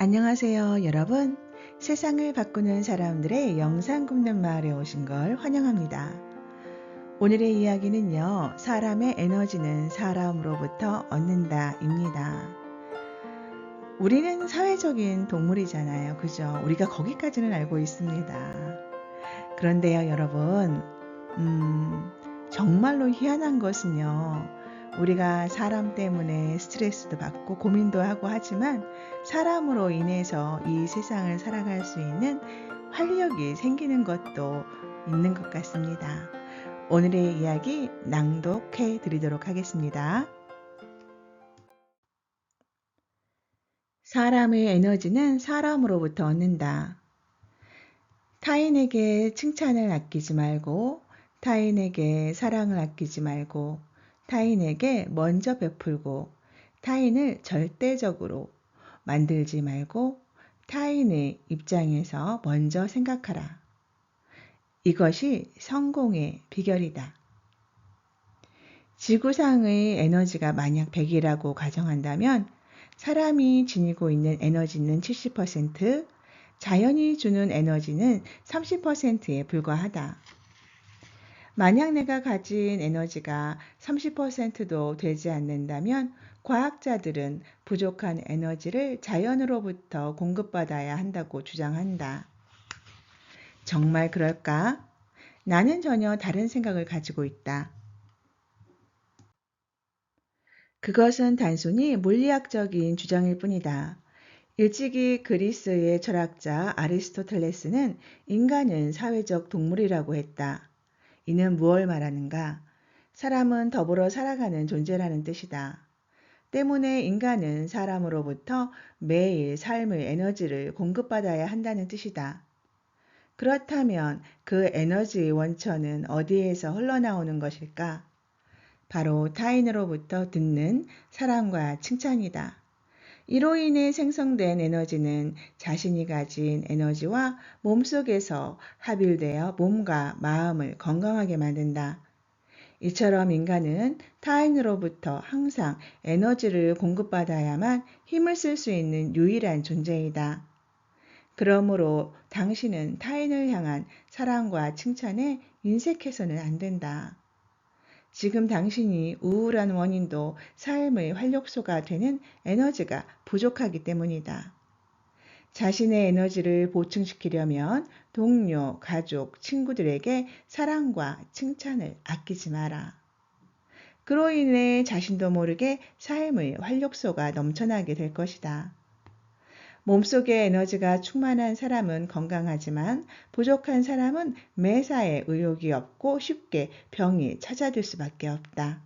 안녕하세요, 여러분. 세상을 바꾸는 사람들의 영상 굽는 마을에 오신 걸 환영합니다. 오늘의 이야기는요, 사람의 에너지는 사람으로부터 얻는다입니다. 우리는 사회적인 동물이잖아요. 그죠? 우리가 거기까지는 알고 있습니다. 그런데요, 여러분, 정말로 희한한 것은요, 우리가 사람 때문에 스트레스도 받고 고민도 하고 하지만 사람으로 인해서 이 세상을 살아갈 수 있는 활력이 생기는 것도 있는 것 같습니다. 오늘의 이야기 낭독해 드리도록 하겠습니다. 사람의 에너지는 사람으로부터 얻는다. 타인에게 칭찬을 아끼지 말고, 타인에게 사랑을 아끼지 말고, 타인에게 먼저 베풀고, 타인을 절대적으로 만들지 말고, 타인의 입장에서 먼저 생각하라. 이것이 성공의 비결이다. 지구상의 에너지가 만약 100이라고 가정한다면, 사람이 지니고 있는 에너지는 70%, 자연이 주는 에너지는 30%에 불과하다. 만약 내가 가진 에너지가 30%도 되지 않는다면 과학자들은 부족한 에너지를 자연으로부터 공급받아야 한다고 주장한다. 정말 그럴까? 나는 전혀 다른 생각을 가지고 있다. 그것은 단순히 물리학적인 주장일 뿐이다. 일찍이 그리스의 철학자 아리스토텔레스는 인간은 사회적 동물이라고 했다. 이는 무엇을 말하는가? 사람은 더불어 살아가는 존재라는 뜻이다. 때문에 인간은 사람으로부터 매일 삶의 에너지를 공급받아야 한다는 뜻이다. 그렇다면 그 에너지의 원천은 어디에서 흘러나오는 것일까? 바로 타인으로부터 듣는 사랑과 칭찬이다. 이로 인해 생성된 에너지는 자신이 가진 에너지와 몸속에서 합일되어 몸과 마음을 건강하게 만든다. 이처럼 인간은 타인으로부터 항상 에너지를 공급받아야만 힘을 쓸 수 있는 유일한 존재이다. 그러므로 당신은 타인을 향한 사랑과 칭찬에 인색해서는 안 된다. 지금 당신이 우울한 원인도 삶의 활력소가 되는 에너지가 부족하기 때문이다. 자신의 에너지를 보충시키려면 동료, 가족, 친구들에게 사랑과 칭찬을 아끼지 마라. 그로 인해 자신도 모르게 삶의 활력소가 넘쳐나게 될 것이다. 몸속에 에너지가 충만한 사람은 건강하지만 부족한 사람은 매사에 의욕이 없고 쉽게 병이 찾아들 수밖에 없다.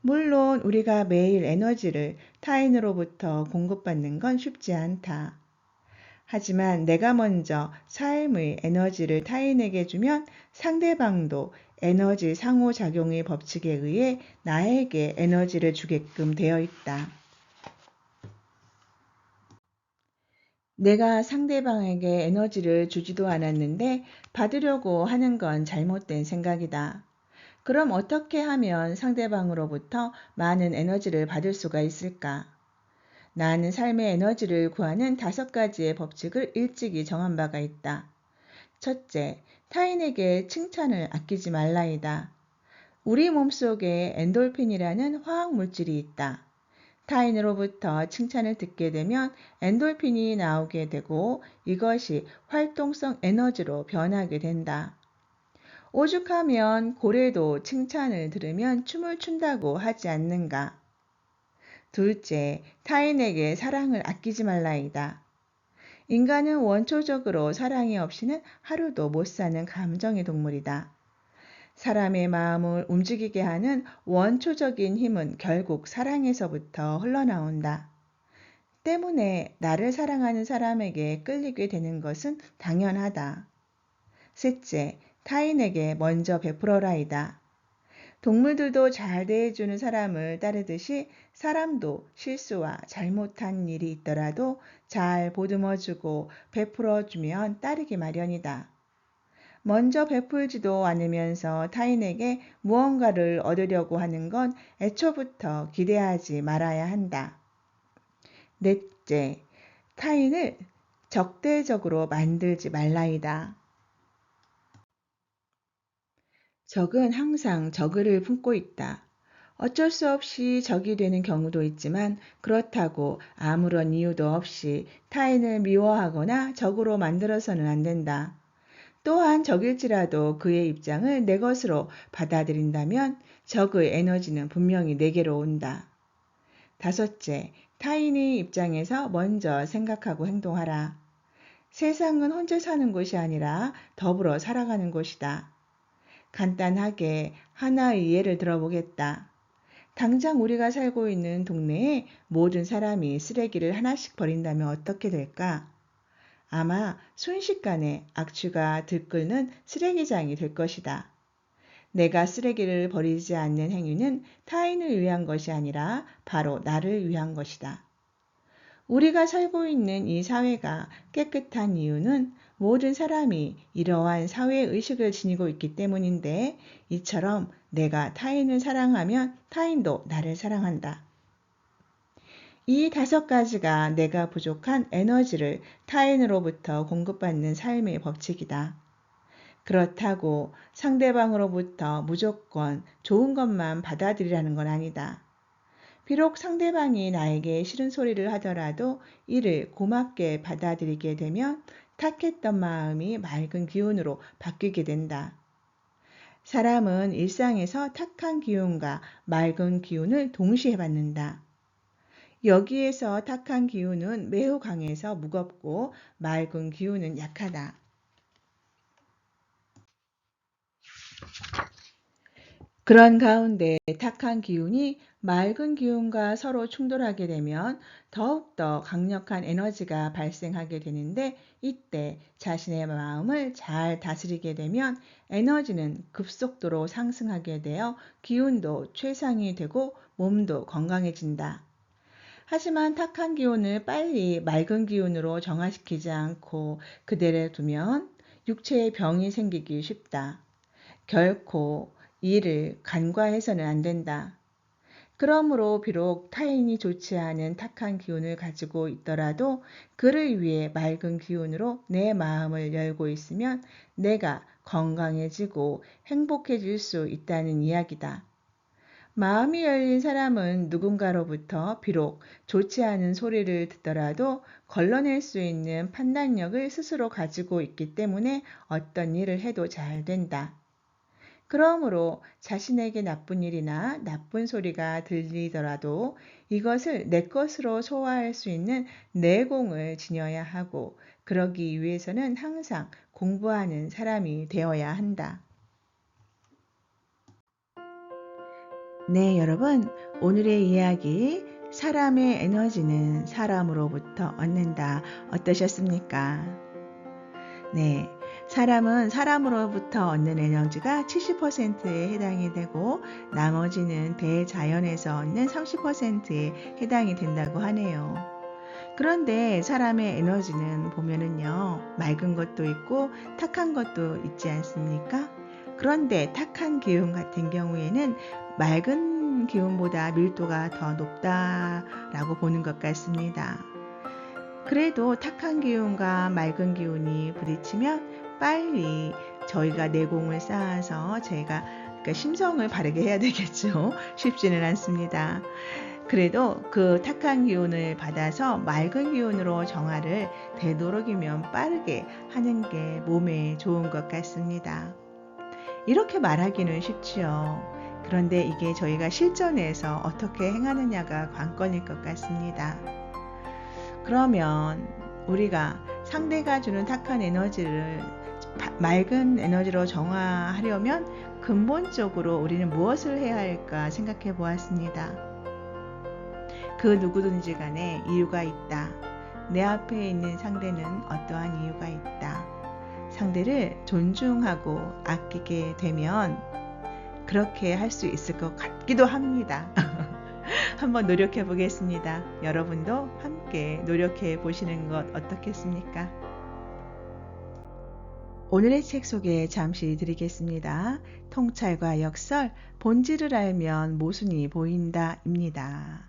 물론 우리가 매일 에너지를 타인으로부터 공급받는 건 쉽지 않다. 하지만 내가 먼저 삶의 에너지를 타인에게 주면 상대방도 에너지 상호작용의 법칙에 의해 나에게 에너지를 주게끔 되어 있다. 내가 상대방에게 에너지를 주지도 않았는데 받으려고 하는 건 잘못된 생각이다. 그럼 어떻게 하면 상대방으로부터 많은 에너지를 받을 수가 있을까? 나는 삶의 에너지를 구하는 5가지의 법칙을 일찍이 정한 바가 있다. 첫째, 타인에게 칭찬을 아끼지 말라이다. 우리 몸속에 엔돌핀이라는 화학 물질이 있다. 타인으로부터 칭찬을 듣게 되면 엔돌핀이 나오게 되고 이것이 활동성 에너지로 변하게 된다. 오죽하면 고래도 칭찬을 들으면 춤을 춘다고 하지 않는가? 둘째, 타인에게 사랑을 아끼지 말라이다. 인간은 원초적으로 사랑이 없이는 하루도 못 사는 감정의 동물이다. 사람의 마음을 움직이게 하는 원초적인 힘은 결국 사랑에서부터 흘러나온다. 때문에 나를 사랑하는 사람에게 끌리게 되는 것은 당연하다. 셋째, 타인에게 먼저 베풀어라이다. 동물들도 잘 대해주는 사람을 따르듯이 사람도 실수와 잘못한 일이 있더라도 잘 보듬어주고 베풀어주면 따르기 마련이다. 먼저 베풀지도 않으면서 타인에게 무언가를 얻으려고 하는 건 애초부터 기대하지 말아야 한다. 넷째, 타인을 적대적으로 만들지 말라이다. 적은 항상 적의를 품고 있다. 어쩔 수 없이 적이 되는 경우도 있지만 그렇다고 아무런 이유도 없이 타인을 미워하거나 적으로 만들어서는 안 된다. 또한 적일지라도 그의 입장을 내 것으로 받아들인다면 적의 에너지는 분명히 내게로 온다. 다섯째, 타인의 입장에서 먼저 생각하고 행동하라. 세상은 혼자 사는 곳이 아니라 더불어 살아가는 곳이다. 간단하게 하나의 예를 들어보겠다. 당장 우리가 살고 있는 동네에 모든 사람이 쓰레기를 하나씩 버린다면 어떻게 될까? 아마 순식간에 악취가 들끓는 쓰레기장이 될 것이다. 내가 쓰레기를 버리지 않는 행위는 타인을 위한 것이 아니라 바로 나를 위한 것이다. 우리가 살고 있는 이 사회가 깨끗한 이유는 모든 사람이 이러한 사회의식을 지니고 있기 때문인데, 이처럼 내가 타인을 사랑하면 타인도 나를 사랑한다. 이 5가지가 내가 부족한 에너지를 타인으로부터 공급받는 삶의 법칙이다. 그렇다고 상대방으로부터 무조건 좋은 것만 받아들이라는 건 아니다. 비록 상대방이 나에게 싫은 소리를 하더라도 이를 고맙게 받아들이게 되면 탁했던 마음이 맑은 기운으로 바뀌게 된다. 사람은 일상에서 탁한 기운과 맑은 기운을 동시에 받는다. 여기에서 탁한 기운은 매우 강해서 무겁고 맑은 기운은 약하다. 그런 가운데 탁한 기운이 맑은 기운과 서로 충돌하게 되면 더욱더 강력한 에너지가 발생하게 되는데, 이때 자신의 마음을 잘 다스리게 되면 에너지는 급속도로 상승하게 되어 기운도 최상이 되고 몸도 건강해진다. 하지만 탁한 기운을 빨리 맑은 기운으로 정화시키지 않고 그대로 두면 육체에 병이 생기기 쉽다. 결코 이를 간과해서는 안 된다. 그러므로 비록 타인이 좋지 않은 탁한 기운을 가지고 있더라도 그를 위해 맑은 기운으로 내 마음을 열고 있으면 내가 건강해지고 행복해질 수 있다는 이야기다. 마음이 열린 사람은 누군가로부터 비록 좋지 않은 소리를 듣더라도 걸러낼 수 있는 판단력을 스스로 가지고 있기 때문에 어떤 일을 해도 잘 된다. 그러므로 자신에게 나쁜 일이나 나쁜 소리가 들리더라도 이것을 내 것으로 소화할 수 있는 내공을 지녀야 하고, 그러기 위해서는 항상 공부하는 사람이 되어야 한다. 네, 여러분, 오늘의 이야기 사람의 에너지는 사람으로부터 얻는다. 어떠셨습니까? 네, 사람은 사람으로부터 얻는 에너지가 70%에 해당이 되고 나머지는 대자연에서 얻는 30%에 해당이 된다고 하네요. 그런데 사람의 에너지는 보면은요, 맑은 것도 있고 탁한 것도 있지 않습니까? 그런데 탁한 기운 같은 경우에는 맑은 기운보다 밀도가 더 높다라고 보는 것 같습니다. 그래도 탁한 기운과 맑은 기운이 부딪히면 빨리 저희가 내공을 쌓아서 그러니까 심성을 바르게 해야 되겠죠. 쉽지는 않습니다. 그래도 그 탁한 기운을 받아서 맑은 기운으로 정화를 되도록이면 빠르게 하는 게 몸에 좋은 것 같습니다. 이렇게 말하기는 쉽지요. 그런데 이게 저희가 실전에서 어떻게 행하느냐가 관건일 것 같습니다. 그러면 우리가 상대가 주는 탁한 에너지를 맑은 에너지로 정화하려면 근본적으로 우리는 무엇을 해야 할까 생각해 보았습니다. 그 누구든지 간에 이유가 있다. 내 앞에 있는 상대는 어떠한 이유가 있다. 상대를 존중하고 아끼게 되면 그렇게 할 수 있을 것 같기도 합니다. 한번 노력해 보겠습니다. 여러분도 함께 노력해 보시는 것 어떻겠습니까? 오늘의 책 소개 잠시 드리겠습니다. 통찰과 역설, 본질을 알면 모순이 보인다 입니다.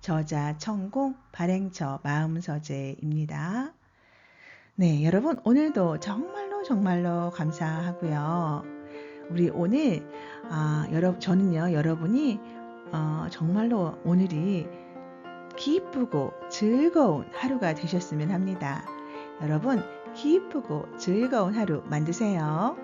저자 천공, 발행처 마음서재입니다. 네, 여러분 오늘도 정말로 감사하고요. 우리 오늘 저는요 여러분이 정말로 오늘이 기쁘고 즐거운 하루가 되셨으면 합니다. 여러분 기쁘고 즐거운 하루 만드세요.